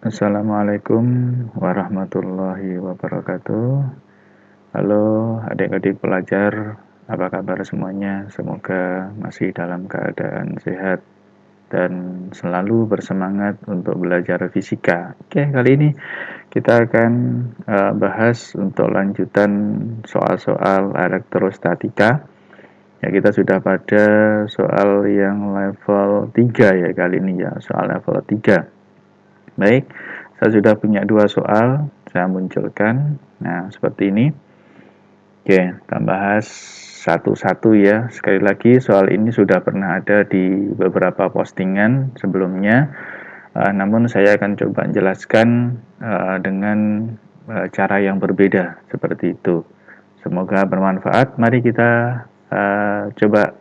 Assalamualaikum warahmatullahi wabarakatuh. Halo adik-adik pelajar, apa kabar semuanya? Semoga masih dalam keadaan sehat dan selalu bersemangat untuk belajar fisika. Oke, kali ini kita akan bahas untuk lanjutan soal-soal elektrostatika. Ya, kita sudah pada soal yang level 3 ya kali ini ya, soal level 3. Baik, saya sudah punya dua soal, saya munculkan. Nah, seperti ini. Oke, kita bahas satu-satu ya. Sekali lagi, soal ini sudah pernah ada di beberapa postingan sebelumnya. Namun saya akan coba jelaskan dengan cara yang berbeda, seperti itu. Semoga bermanfaat. Mari kita coba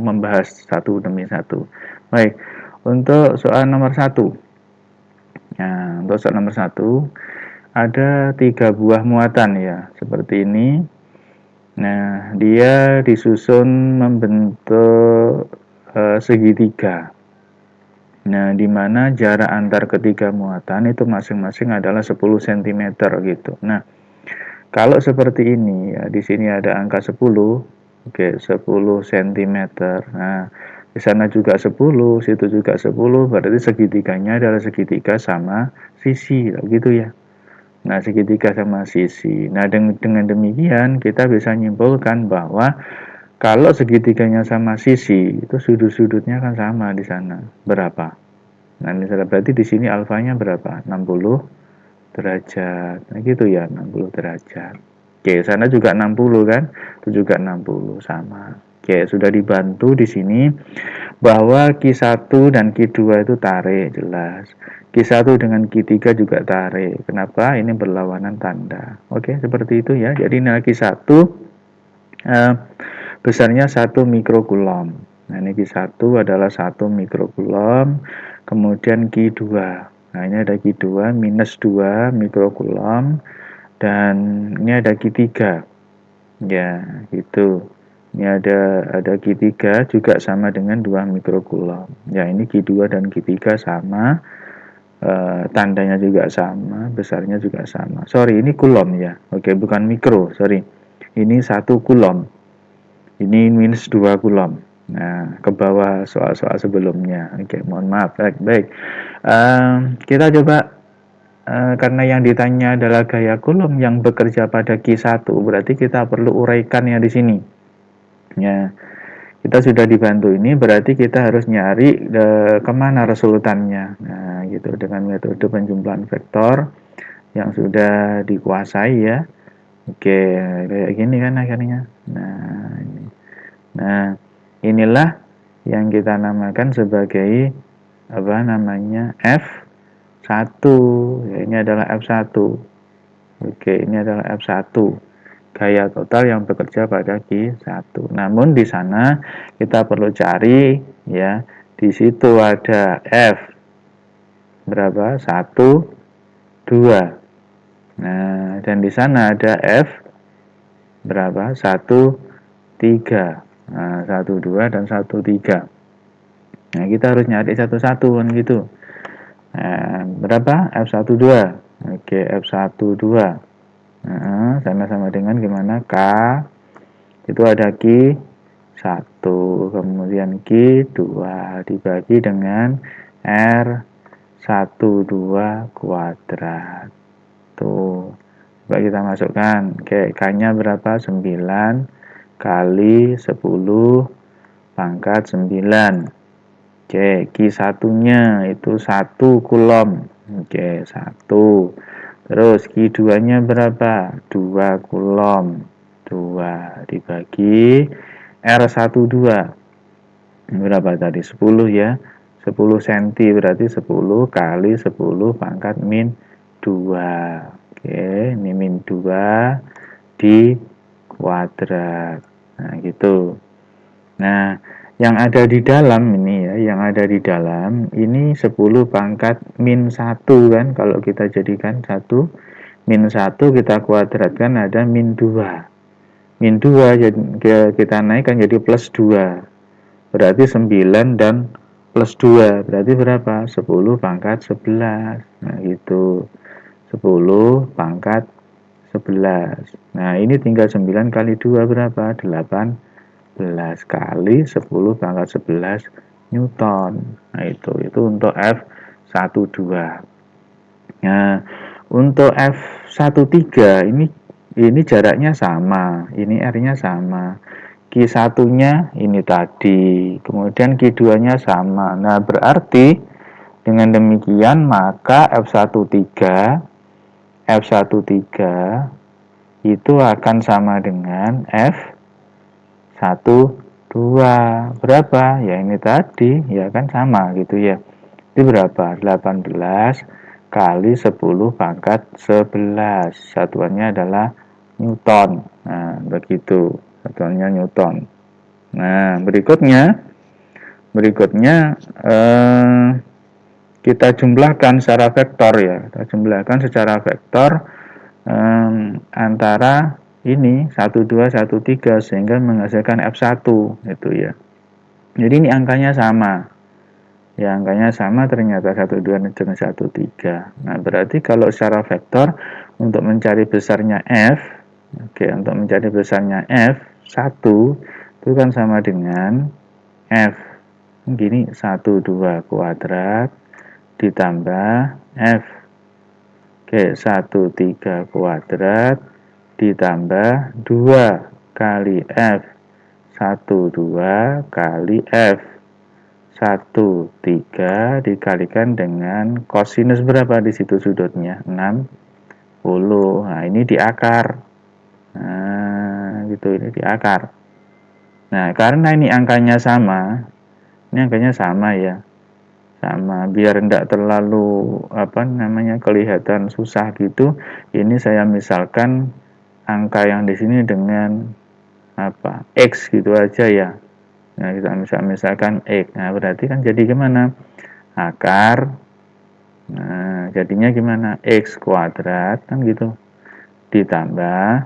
membahas satu demi satu. Baik, untuk soal nomor 1. Nah, untuk soal nomor 1, ada 3 buah muatan ya, seperti ini. Nah, dia disusun membentuk segitiga. Nah, di mana jarak antar ketiga muatan itu masing-masing adalah 10 cm gitu. Nah, kalau seperti ini ya, di sini ada angka 10, oke, 10 cm. Nah, di sana juga 10, situ juga 10, berarti segitiganya adalah segitiga sama sisi, gitu ya. Nah, segitiga sama sisi. Nah, dengan demikian kita bisa nyimpulkan bahwa kalau segitiganya sama sisi, itu sudut-sudutnya kan sama di sana. Berapa? Nah, misalnya berarti di sini alfanya berapa? 60 derajat. Nah, gitu ya, 60 derajat. Oke, sana juga 60 kan? Itu juga 60 sama. Oke, sudah dibantu di sini bahwa Q1 dan Q2 itu tarik jelas. Q1 dengan Q3 juga tarik. Kenapa? Ini berlawanan tanda. Oke, seperti itu ya. Jadi nilai Q1 besarnya 1 mikrokulom. Nah, ini Q1 adalah 1 mikrokulom. Kemudian Q2. Nah, ini ada Q2 minus 2 mikrokulom. Dan ini ada Q3. Ya, gitu. Ini ada Q3 juga sama dengan 2 mikrokulom. Ya, ini Q2 dan Q3 sama. Tandanya juga sama, besarnya juga sama. Sorry, ini kulom ya. Oke, bukan mikro, sorry. Ini 1 kulom. Ini minus 2 kulom. Nah, ke bawah soal-soal sebelumnya. Oke, mohon maaf. Baik. Kita coba karena yang ditanya adalah gaya kulom yang bekerja pada Q1, berarti kita perlu uraikan ya di sini. Ya, kita sudah dibantu ini, berarti kita harus nyari kemana resultannya. Nah, gitu dengan metode penjumlahan vektor yang sudah dikuasai ya. Oke, kayak gini kan akhirnya. Nah, inilah yang kita namakan sebagai apa namanya F1. Ya, ini adalah F1. Oke, ini adalah F1. Gaya total yang bekerja pada Q1. Namun di sana kita perlu cari ya, di situ ada F berapa? 1, 2. Nah, dan di sana ada F berapa? 1, 3. Nah, 1, 2 dan 1, 3. Nah, kita harus nyari satu-satu kan gitu. Nah, berapa? F1, 2. Oke, F1, 2. Nah, sama-sama dengan gimana? K itu ada Q1, kemudian Q2 dibagi dengan R12 kuadrat. Tuh, coba kita masukkan. Oke, K-nya berapa? 9 kali 10 pangkat 9. Oke, Q1-nya itu 1 kulom. Oke, 1. Terus Q2-nya berapa? 2 kulom. 2 dibagi R12. Berapa tadi? 10 ya. 10 cm berarti 10 kali 10 pangkat min 2. Oke, ini min 2 di kuadrat. Nah, gitu. Nah, yang ada di dalam ini ya, yang ada di dalam ini 10 pangkat min 1 kan, kalau kita jadikan 1 min 1 kita kuadratkan ada min 2. Min 2 kita naikkan jadi plus 2. Berarti 9 dan plus 2 berarti berapa? 10 pangkat 11. Nah, gitu. 10 pangkat 11. Nah, ini tinggal 9 kali 2 berapa? 18 kali 10 pangkat 11 Newton. Nah, itu untuk F12. Nah, untuk F13 ini jaraknya sama, ini R-nya sama. Q1-nya ini tadi, kemudian Q2-nya sama. Nah, berarti dengan demikian maka F13 itu akan sama dengan F12. Berapa? Ya ini tadi, ya kan sama gitu ya. Itu berapa? 18 kali 10 pangkat 11. Satuannya adalah Newton. Nah, begitu. Satuannya Newton. Nah, berikutnya kita jumlahkan secara vektor ya. Kita jumlahkan secara vektor antara ini 12, 13 sehingga menghasilkan F1 itu ya. Jadi ini angkanya sama. Ya, angkanya sama ternyata 12 dengan 13. Nah, berarti kalau secara vektor untuk mencari besarnya F, oke, untuk mencari besarnya F1 itu kan sama dengan F. Gini 12 kuadrat ditambah F. Oke, 13 kuadrat ditambah 2 kali F. 12 kali F. 13 dikalikan dengan kosinus berapa di situ sudutnya? 60. Nah, ini di akar. Nah, gitu, ini di akar. Nah, karena ini angkanya sama ya. Sama, biar tidak terlalu kelihatan susah gitu. Ini saya misalkan angka yang di sini dengan X gitu aja ya. Nah, kita misalkan X. Nah, berarti kan jadi gimana? Akar. Nah, jadinya gimana? X kuadrat kan gitu. Ditambah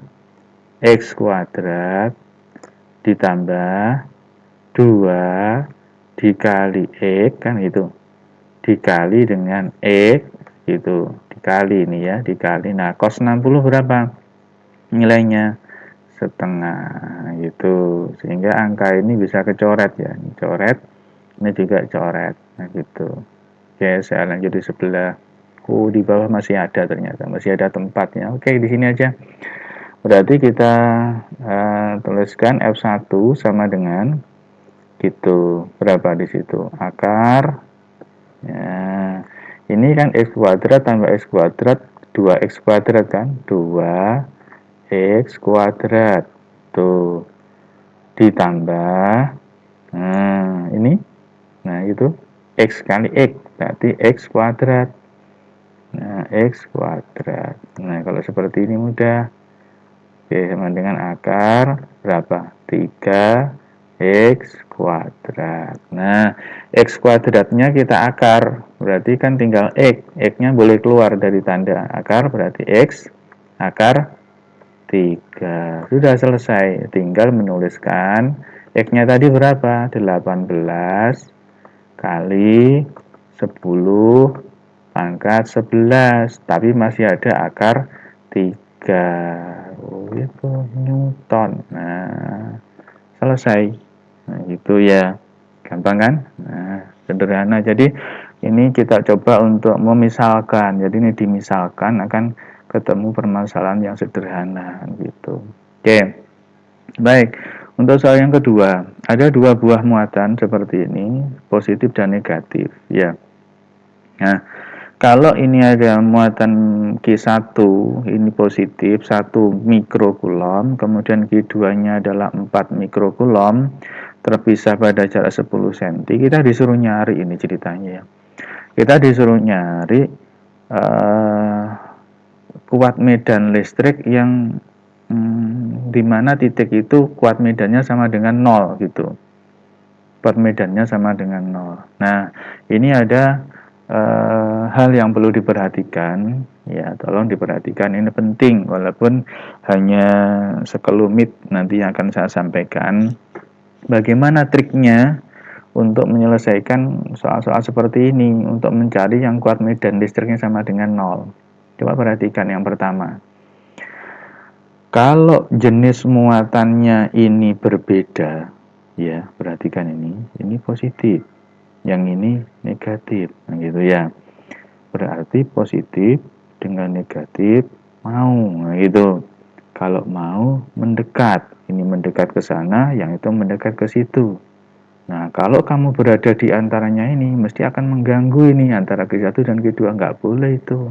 X kuadrat ditambah 2 dikali X kan gitu. Dikali dengan X gitu. Dikali ini ya, dikali. Nah, cos 60 berapa? Nilainya setengah gitu. Sehingga angka ini bisa kecoret ya. Ini coret, ini juga coret. Nah, gitu. Oke, saya lanjut di sebelah. Di bawah masih ada ternyata, masih ada tempatnya. Oke, di sini aja. Berarti kita tuliskan F1 sama dengan gitu. Berapa di situ? Akar. Ya, ini kan X kuadrat tambah X kuadrat 2X kuadrat kan? 2X kuadrat. Tuh. Ditambah ini. Nah, itu X kali X berarti X kuadrat. Nah, X kuadrat. Nah, kalau seperti ini mudah. Oke, sama dengan akar berapa? 3X kuadrat. Nah, X kuadratnya kita akar. Berarti kan tinggal X. X-nya boleh keluar dari tanda akar. Berarti X akar 3. Sudah selesai. Tinggal menuliskan X-nya tadi berapa? 18 kali 10 pangkat 11. Tapi masih ada akar 3. Oh, itu Newton. Nah, selesai. Nah, gitu ya. Gampang kan? Nah, sederhana. Jadi ini kita coba untuk memisalkan. Jadi ini dimisalkan akan ketemu permasalahan yang sederhana gitu. Oke. Baik. Untuk soal yang kedua, ada dua buah muatan seperti ini, positif dan negatif, ya. Nah, kalau ini ada muatan Q1, ini positif, 1 mikrokulom, kemudian Q2-nya adalah 4 mikrokulom, terpisah pada jarak 10 cm, kita disuruh nyari ini ceritanya ya. Kita disuruh nyari kuat medan listrik yang di mana titik itu kuat medannya sama dengan 0 gitu. Kuat medannya sama dengan 0. Nah, ini ada hal yang perlu diperhatikan ya, tolong diperhatikan, ini penting walaupun hanya sekelumit nanti yang akan saya sampaikan. Bagaimana triknya untuk menyelesaikan soal-soal seperti ini, untuk mencari yang kuat medan listriknya sama dengan 0. Coba perhatikan yang pertama. Kalau jenis muatannya ini berbeda, ya, perhatikan ini positif, yang ini negatif, nah gitu ya. Berarti positif dengan negatif mau, nah gitu. Kalau mau mendekat, ini mendekat ke sana, yang itu mendekat ke situ. Nah, kalau kamu berada di antaranya ini, mesti akan mengganggu ini antara Q1 dan Q2, nggak boleh itu.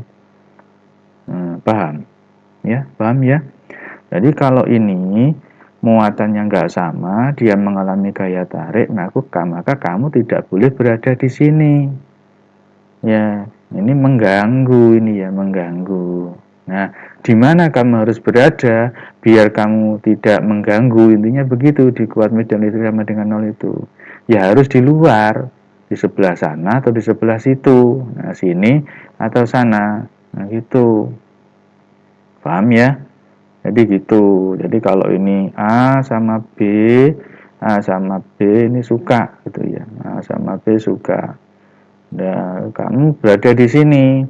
Paham? Ya, paham ya? Jadi kalau ini muatannya nggak sama, dia mengalami gaya tarik, maka kamu tidak boleh berada di sini. Ya, ini mengganggu ini ya, mengganggu. Nah, di mana kamu harus berada biar kamu tidak mengganggu, intinya begitu di kuat medan listrik sama dengan 0 itu. Ya harus di luar, di sebelah sana atau di sebelah situ. Nah, sini atau sana. Nah, gitu. Paham ya? Jadi gitu. Jadi kalau ini A sama B ini suka gitu ya. A sama B suka. Nah, kamu berada di sini,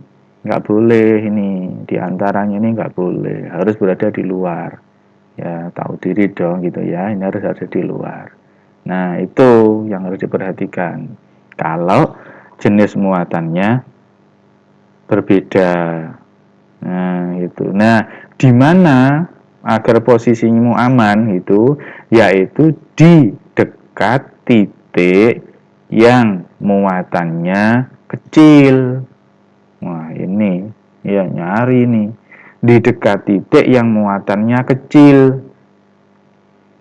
nggak boleh ini, di antaranya ini nggak boleh, harus berada di luar. Ya, tahu diri dong gitu ya, ini harus ada di luar. Nah, itu yang harus diperhatikan. Kalau jenis muatannya berbeda. Nah, itu. Nah, di mana agar posisimu aman itu, yaitu di dekat titik yang muatannya kecil. Wah, ini ya nyari nih. Di dekat titik yang muatannya kecil.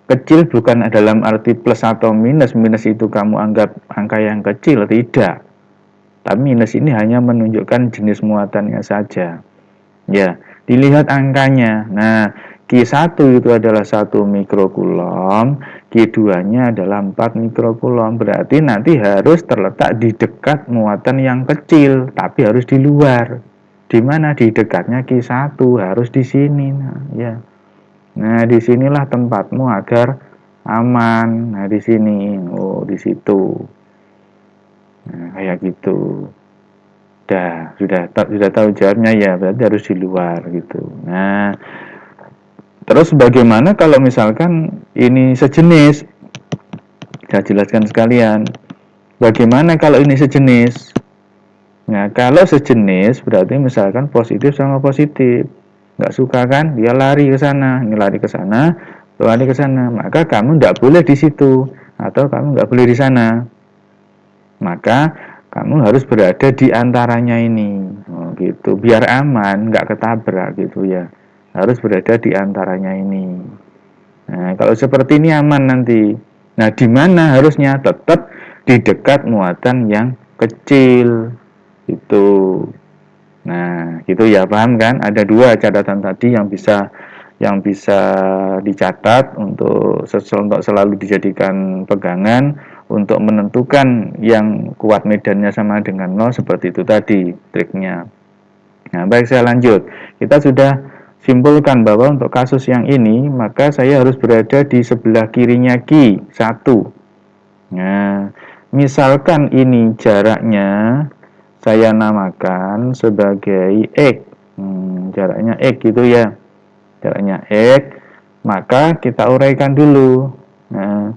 Kecil bukan dalam arti plus atau minus. Minus itu kamu anggap angka yang kecil, tidak. Tapi minus ini hanya menunjukkan jenis muatannya saja. Ya, dilihat angkanya. Nah, Q1 itu adalah 1 mikrokulom, Q2-nya adalah 4 mikrokulom. Berarti nanti harus terletak di dekat muatan yang kecil, tapi harus di luar. Di mana di dekatnya Q1, harus di sini. Nah, ya. Nah, disinilah tempatmu agar aman. Nah, di sini. Oh, di situ. Nah, kayak gitu. Sudah tahu jawabnya ya, berarti harus di luar gitu. Nah, terus bagaimana kalau misalkan ini sejenis? Saya jelaskan sekalian. Bagaimana kalau ini sejenis? Nah, kalau sejenis berarti misalkan positif sama positif. Nggak suka kan? Dia lari ke sana, ini lari ke sana, lari ke sana. Maka kamu nggak boleh di situ atau kamu nggak boleh di sana. Maka kamu harus berada di antaranya ini, gitu. Biar aman, nggak ketabrak gitu ya. Harus berada di antaranya ini. Nah, kalau seperti ini aman nanti. Nah, di mana harusnya tetap di dekat muatan yang kecil, itu. Nah, gitu ya, paham kan? Ada dua catatan tadi yang bisa dicatat untuk selalu dijadikan pegangan untuk menentukan yang kuat medannya sama dengan 0 seperti itu tadi triknya. Nah, baik, saya lanjut. Kita sudah simpulkan bahwa untuk kasus yang ini maka saya harus berada di sebelah kirinya Q1. Nah, misalkan ini jaraknya saya namakan sebagai X. Jaraknya X gitu ya. Jaraknya X, maka kita uraikan dulu. Nah,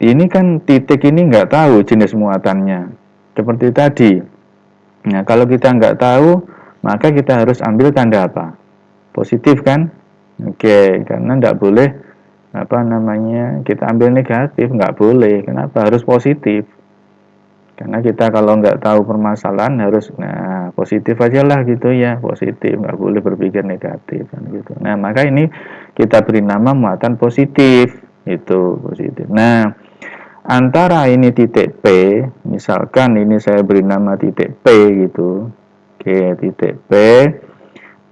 ini kan titik ini nggak tahu jenis muatannya. Seperti tadi. Nah, kalau kita nggak tahu, maka kita harus ambil tanda apa? Positif kan? Oke, karena nggak boleh kita ambil negatif, nggak boleh. Kenapa? Harus positif. Karena kita kalau nggak tahu permasalahan harus positif aja lah gitu ya, positif, nggak boleh berpikir negatif kan gitu. Nah, maka ini kita beri nama muatan positif, itu positif. Nah, antara ini titik P, misalkan ini saya beri nama titik P gitu. Oke, titik P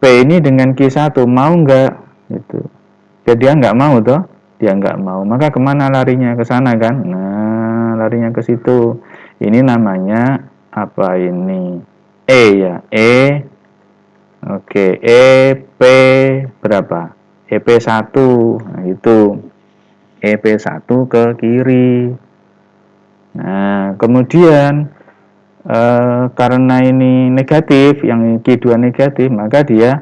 ini dengan Q1 mau nggak gitu. Jadi dia nggak mau toh, dia nggak mau. Maka kemana larinya? Ke sana kan? Nah, larinya ke situ. Ini namanya apa ini? E ya, E. Oke, EP berapa? EP1. Nah, itu EP1 ke kiri. Nah, kemudian karena ini negatif, yang Q2 negatif, maka dia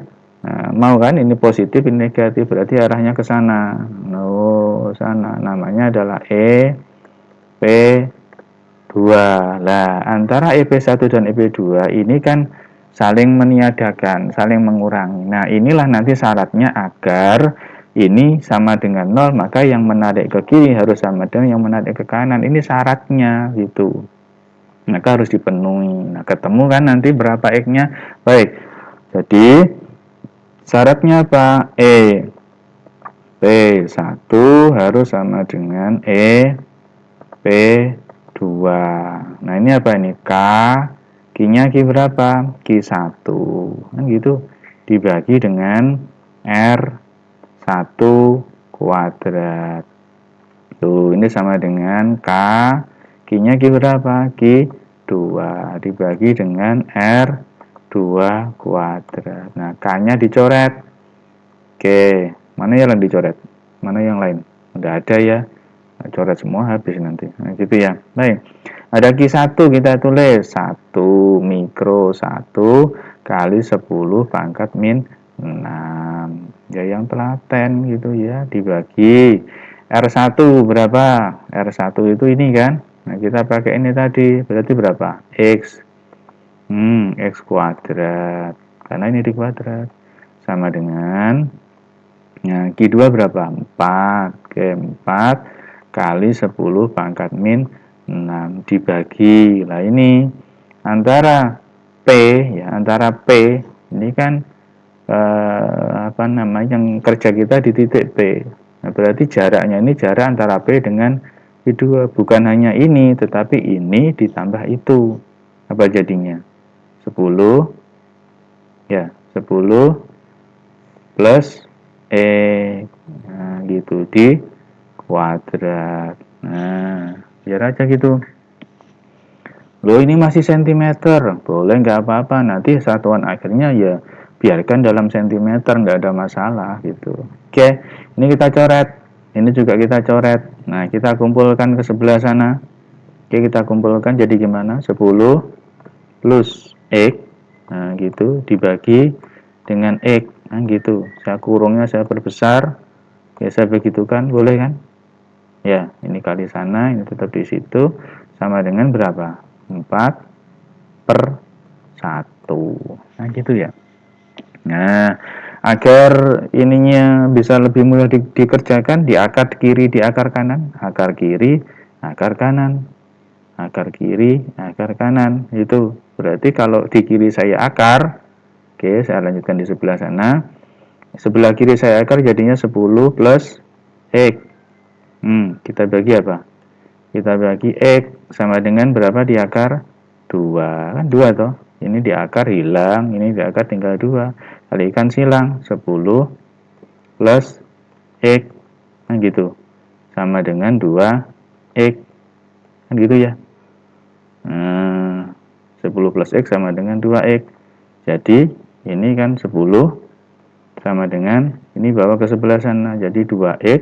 mau kan ini positif, ini negatif, berarti arahnya ke sana. Oh, sana. Namanya adalah EP2. Lah, antara EP1 dan EP2 ini kan saling meniadakan, saling mengurangi. Nah, inilah nanti syaratnya agar ini sama dengan 0, maka yang menarik ke kiri harus sama dengan yang menarik ke kanan. Ini syaratnya gitu. Maka harus dipenuhi. Nah, ketemu kan nanti berapa X-nya? Baik. Jadi syaratnya apa? P1 harus sama dengan P2. Nah, ini apa ini? Q-nya Q berapa? Q1. Kan gitu. Dibagi dengan R1 kuadrat. Tuh, ini sama dengan Q-nya Q berapa? Q2 dibagi dengan R2 kuadrat. Nah, K-nya dicoret. Oke, mana yang dicoret? Mana yang lain? Udah ada ya. Nah, coret semua habis nanti. Nah, gitu ya. Baik. Ada Q1 kita tulis 1 mikro 1 kali 10 pangkat min 6. Ya yang telaten gitu ya, dibagi R1 berapa? R1 itu ini kan. Nah, kita pakai ini tadi. Berarti berapa? X. X kuadrat. Karena ini di kuadrat. Sama dengan Q2 berapa? 4. Oke, 4 kali 10 pangkat min 6 dibagi. Lah ini antara P ya, antara P ini kan apa namanya, yang kerja kita di titik P. Nah, berarti jaraknya ini jarak antara P dengan Q2, bukan hanya ini tetapi ini ditambah itu. Apa jadinya? 10 ya, 10 plus nah, gitu di kuadrat. Nah, biar aja gitu. Loh, ini masih sentimeter, boleh nggak apa-apa, nanti satuan akhirnya ya biarkan dalam sentimeter, nggak ada masalah gitu. Oke, ini kita coret, ini juga kita coret. Nah, kita kumpulkan ke sebelah sana. Oke, kita kumpulkan jadi gimana? 10 plus X, nah gitu, dibagi dengan X, nah gitu. Saya kurungnya saya perbesar, ya saya begitukan, boleh kan? Ya, ini kali sana, ini tetap di situ, sama dengan berapa? 4/1. Nah, gitu ya. Nah, agar ininya bisa lebih mudah dikerjakan, di akar kiri, di akar kanan, akar kiri, akar kanan, akar kiri, akar kanan. Itu berarti kalau di kiri saya akar, oke, saya lanjutkan di sebelah sana. Sebelah kiri saya akar jadinya 10 plus X. Kita bagi apa? Kita bagi X sama dengan berapa di akar? 2. Kan 2 toh. Ini di akar hilang, ini di akar tinggal 2. Kalikan silang, 10 plus X. Kan gitu. Sama dengan 2X. Kan gitu ya. 10 plus X sama dengan 2X. Jadi, ini kan 10 sama dengan, ini bawa ke sebelah sana. Jadi 2X.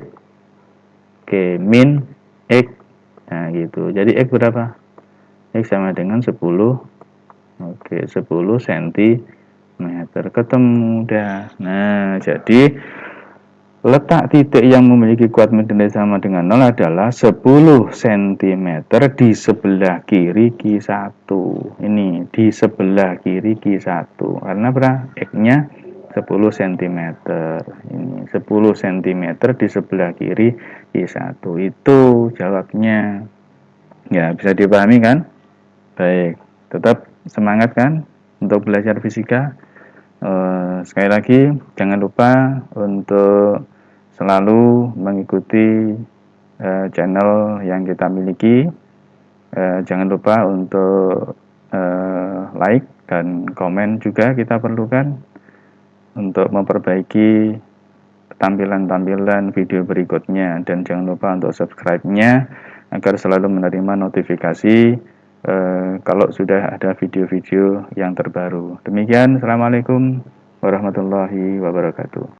Oke, min X. Nah, gitu. Jadi X berapa? X sama dengan 10. Oke, 10 cm. Ketemu dah. Nah, jadi letak titik yang memiliki kuadrat nilai sama dengan 0 adalah 10 cm di sebelah kiri Q1. Ini di sebelah kiri Q1. Karena berapa? X-nya 10 cm. Ini 10 cm di sebelah kiri Q1. Itu jawabnya. Ya, bisa dipahami kan? Baik, tetap semangat kan untuk belajar fisika. Sekali lagi, jangan lupa untuk selalu mengikuti channel yang kita miliki. Jangan lupa untuk like dan komen juga kita perlukan untuk memperbaiki tampilan-tampilan video berikutnya. Dan jangan lupa untuk subscribe-nya agar selalu menerima notifikasi kalau sudah ada video-video yang terbaru. Demikian, Assalamualaikum warahmatullahi wabarakatuh.